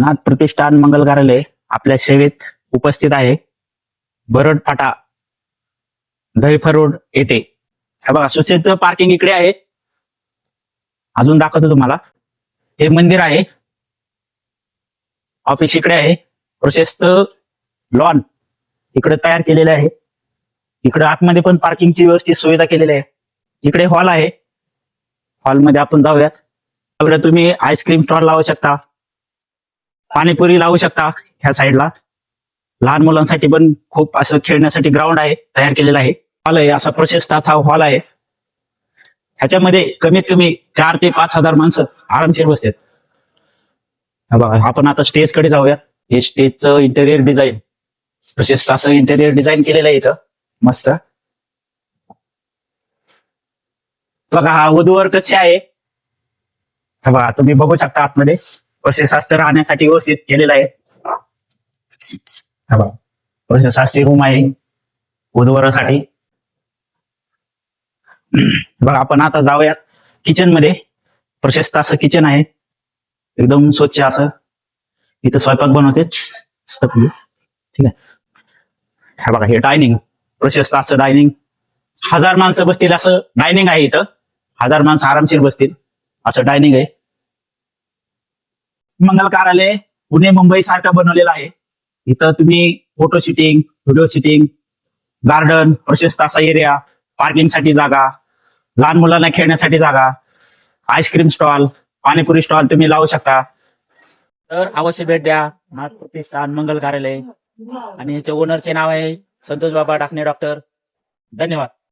नाथ प्रतिष्ठान मंगल कार्यालय आपल्या सेवेत उपस्थित आहे. बरड फाटा, दहिफर रोड येथे. हे बघा, सुसेचं पार्किंग इकडे आहे. अजून दाखवतो तुम्हाला. हे मंदिर आहे, ऑफिस इकडे आहे, प्रशस्त लॉन इकडे तयार केलेले आहे. इकडे आतमध्ये पण पार्किंगची व्यवस्थित सुविधा केलेली आहे. इकडे हॉल आहे, हॉलमध्ये आपण जाऊयात. इकडे तुम्ही आईस्क्रीम स्टॉल लावू शकता, पाणीपुरी लावू शकता. ह्या साईडला लहान मुलांसाठी पण खूप असं खेळण्यासाठी ग्राउंड आहे, तयार केलेला आहे. हॉल आहे, असा प्रशस्त असा हॉल आहे. ह्याच्यामध्ये कमीत कमी 4 ते 5 हजार माणसं आरामशीर बसतात. बघा, आपण आता स्टेज कडे जाऊया. हे स्टेजचं इंटेरियर डिझाईन, प्रशस्त असं इंटेरियर डिझाईन केलेलं आहे इथं, मस्त. बघा, हा वधूवर कक्ष आहे. बघा, तुम्ही बघू शकता आतमध्ये प्रशस्त राहण्यासाठी व्यवस्थित केलेलं आहे. बघा, प्रशस्त रूम आहे वधूवरासाठी. बघा, आपण आता जाऊयात किचन मध्ये. प्रशस्त असं किचन आहे, एकदम स्वच्छ असं. इथं स्वयंपाक बनवते, ठीक आहे. हा बघा, हे डायनिंग, प्रशस्त असं डायनिंग. 1000 माणसं बसतील असं डायनिंग आहे इथं. 1000 माणसं आरामशीर बसतील असं डायनिंग आहे. मंगल कार्यालय पुणे मुंबई सारखं बनवलेलं आहे. इथं तुम्ही photo shooting, video shooting, garden, प्रशस्त असा एरिया, पार्किंगसाठी जागा, लहान मुलांना खेळण्यासाठी जागा, आईस्क्रीम स्टॉल, पाणीपुरी स्टॉल तुम्ही लावू शकता. तर अवश्य भेट द्या नाथ प्रतिष्ठान मंगल कार्यालय. आणि याच्या ओनरचे नाव आहे संतोष बाबा डाकणे डॉक्टर. धन्यवाद.